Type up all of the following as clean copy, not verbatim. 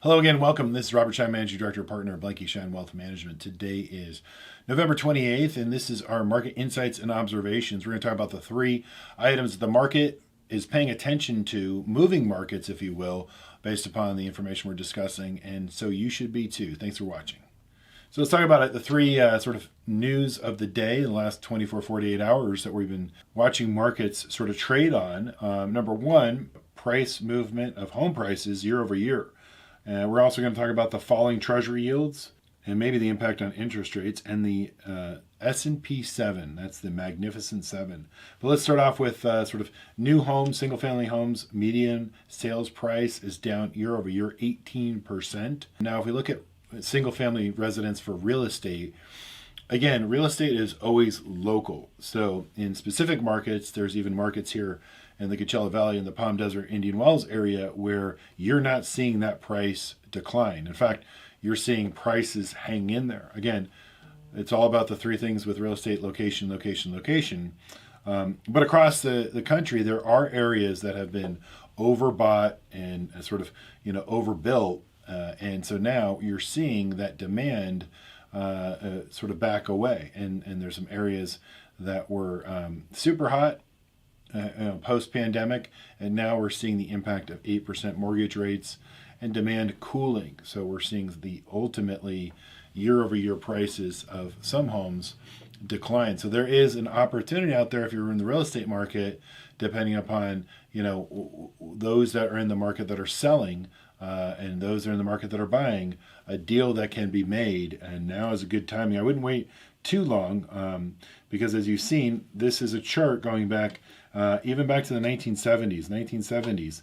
Hello again, welcome. This is Robert Schein, Managing Director, Partner of Blanke Schein Wealth Management. Today is November 28th, and this is our market insights and observations. We're going to talk about the three items that the market is paying attention to, moving markets, if you will, based upon the information we're discussing, and so you should be too. Thanks for watching. So let's talk about it, the three sort of news of the day in the last 24, 48 hours that we've been watching markets sort of trade on. Number one, price movement of home prices year over year. We're also going to talk about the falling treasury yields and maybe the impact on interest rates and the S&P 7. That's the Magnificent 7. But let's start off with sort of new homes, single-family homes. Median sales price is down year over year 18%. Now, if we look at single-family residence for real estate, again, real estate is always local. So in specific markets, there's even markets here in the Coachella Valley in the Palm Desert, Indian Wells area where you're not seeing that price decline. In fact, you're seeing prices hang in there. Again, it's all about the three things with real estate: location, location, location. But across the country, there are areas that have been overbought and sort of overbuilt. And so now you're seeing that demand sort of back away. And there's some areas that were super hot post-pandemic, and now we're seeing the impact of 8% mortgage rates and demand cooling. So we're seeing the ultimately year-over-year prices of some homes decline. So there is an opportunity out there if you're in the real estate market, depending upon those that are in the market that are selling and those that are in the market that are buying, a deal that can be made. And now is a good timing. I wouldn't wait too long because, as you've seen, this is a chart going back even back to the 1970s. 1970s,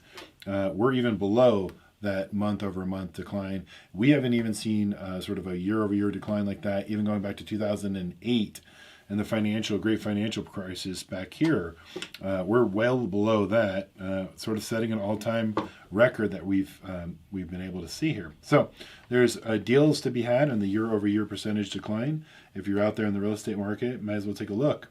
we're even below that month-over-month decline. We haven't even seen sort of a year-over-year decline like that, even going back to 2008 and the great financial crisis back here. We're well below that, sort of setting an all-time record that we've been able to see here. So there's deals to be had in the year-over-year percentage decline. If you're out there in the real estate market, might as well take a look.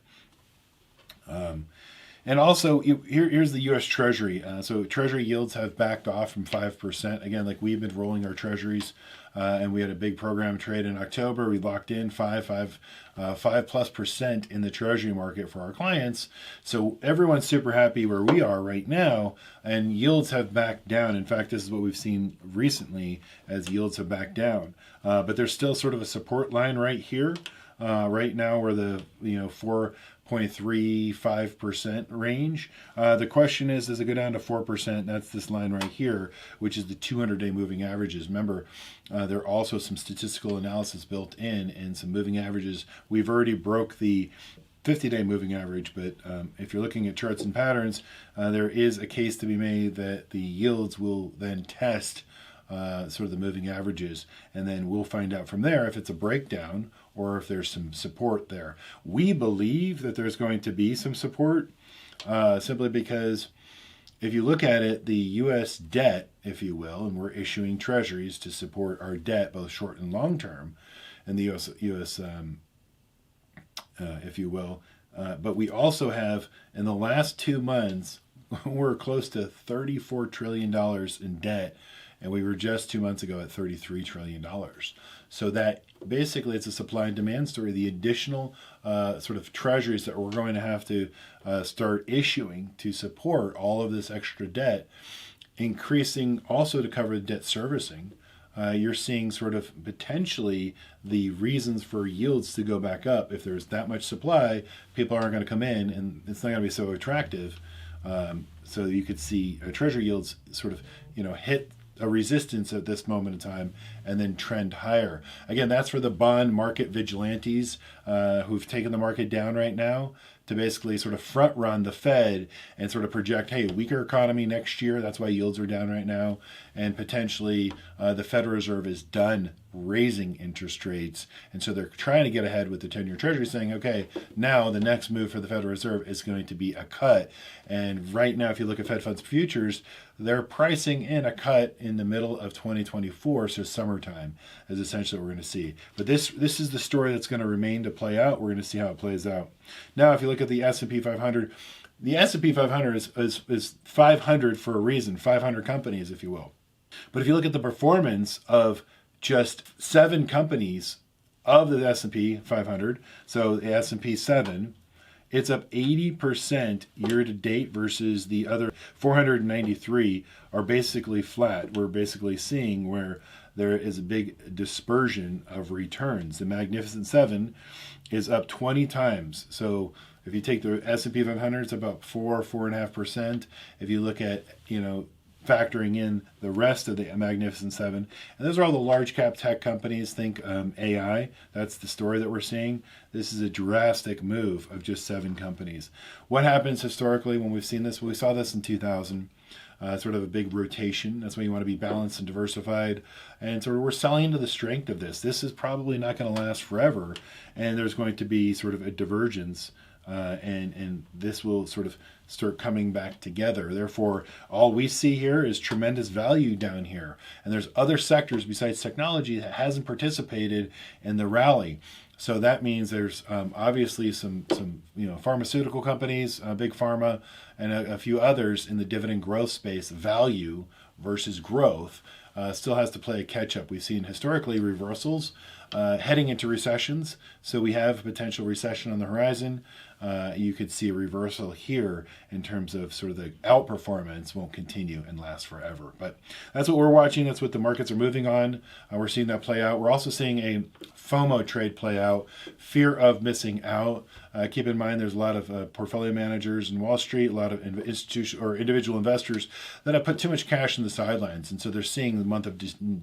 And also, here's the U.S. Treasury. So Treasury yields have backed off from 5%. Again, like we've been rolling our Treasuries, and we had a big program trade in October. We locked in 5+% in the Treasury market for our clients. So everyone's super happy where we are right now, and yields have backed down. In fact, this is what we've seen recently as yields have backed down. But there's still sort of a support line right here. Right now, we're the 4.35% range. The question is, does it go down to 4%? That's this line right here, which is the 200-day moving averages. Remember, there are also some statistical analysis built in and some moving averages. We've already broke the 50-day moving average, but if you're looking at charts and patterns, there is a case to be made that the yields will then test sort of the moving averages, and then we'll find out from there if it's a breakdown or if there's some support there. We believe that there's going to be some support simply because if you look at it, the U.S. debt, if you will, and we're issuing treasuries to support our debt, both short and long term, and the U.S. If you will, but we also have, in the last 2 months, we're close to $34 trillion in debt, and we were just 2 months ago at $33 trillion. So that basically it's a supply and demand story. The additional sort of treasuries that we're going to have to start issuing to support all of this extra debt, increasing also to cover debt servicing. You're seeing sort of potentially the reasons for yields to go back up. If there's that much supply, people aren't going to come in, and it's not going to be so attractive. So you could see treasury yields sort of hit a resistance at this moment in time and then trend higher. Again, that's for the bond market vigilantes who've taken the market down right now to basically sort of front run the Fed and sort of project, hey, weaker economy next year. That's why yields are down right now. And potentially the Federal Reserve is done raising interest rates. And so they're trying to get ahead with the 10-year Treasury saying, okay, now the next move for the Federal Reserve is going to be a cut. And right now, if you look at Fed Funds futures, they're pricing in a cut in the middle of 2024, so summertime is essentially what we're going to see. But this is the story that's going to remain to play out. We're going to see how it plays out. Now, if you look at the S&P 500, the S&P 500 is 500 for a reason, 500 companies, if you will. But if you look at the performance of just 7 companies of the S&P 500, so the S&P 7, it's up 80% year to date versus the other 493 are basically flat. We're basically seeing where there is a big dispersion of returns. The Magnificent 7 is up 20 times. So if you take the S&P 500, it's about 4.5%. If you look at, factoring in the rest of the Magnificent Seven. And those are all the large cap tech companies. Think AI. That's the story that we're seeing. This is a drastic move of just 7 companies. What happens historically when we've seen this? Well, we saw this in 2000. Sort of a big rotation. That's why you want to be balanced and diversified. And so we're selling into the strength of this. This is probably not going to last forever. And there's going to be sort of a divergence. And this will sort of start coming back together. Therefore, all we see here is tremendous value down here. And there's other sectors besides technology that hasn't participated in the rally. So that means there's obviously some pharmaceutical companies, big pharma, and a few others in the dividend growth space. Value versus growth still has to play a catch up. We've seen historically reversals heading into recessions. So we have a potential recession on the horizon. You could see a reversal here in terms of sort of the outperformance won't continue and last forever. But that's what we're watching. That's what the markets are moving on. We're seeing that play out. We're also seeing a FOMO trade play out, fear of missing out. Keep in mind there's a lot of portfolio managers in Wall Street, a lot of institutional or individual investors that have put too much cash in the sidelines. And so they're seeing the month of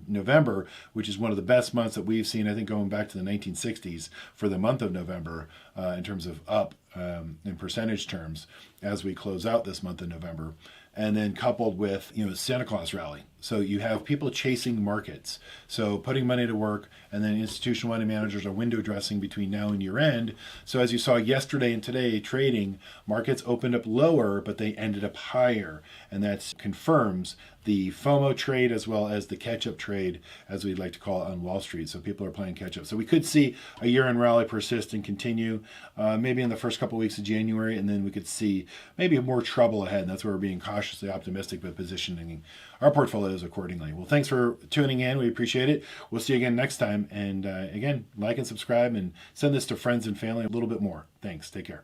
November, which is one of the best months that we've seen, I think, going back to the 1960s for the month of November in terms of up in percentage terms as we close out this month of November. And then coupled with, Santa Claus rally. So you have people chasing markets. So putting money to work, and then institutional money managers are window dressing between now and year end. So as you saw yesterday and today trading, markets opened up lower, but they ended up higher. And that confirms the FOMO trade as well as the catch-up trade, as we'd like to call it on Wall Street. So people are playing catch-up. So we could see a year-end rally persist and continue, maybe in the first couple of weeks of January, and then we could see maybe more trouble ahead. And that's where we're being cautiously optimistic, but positioning our portfolios accordingly. Well, thanks for tuning in. We appreciate it. We'll see you again next time. And again, like and subscribe and send this to friends and family a little bit more. Thanks. Take care.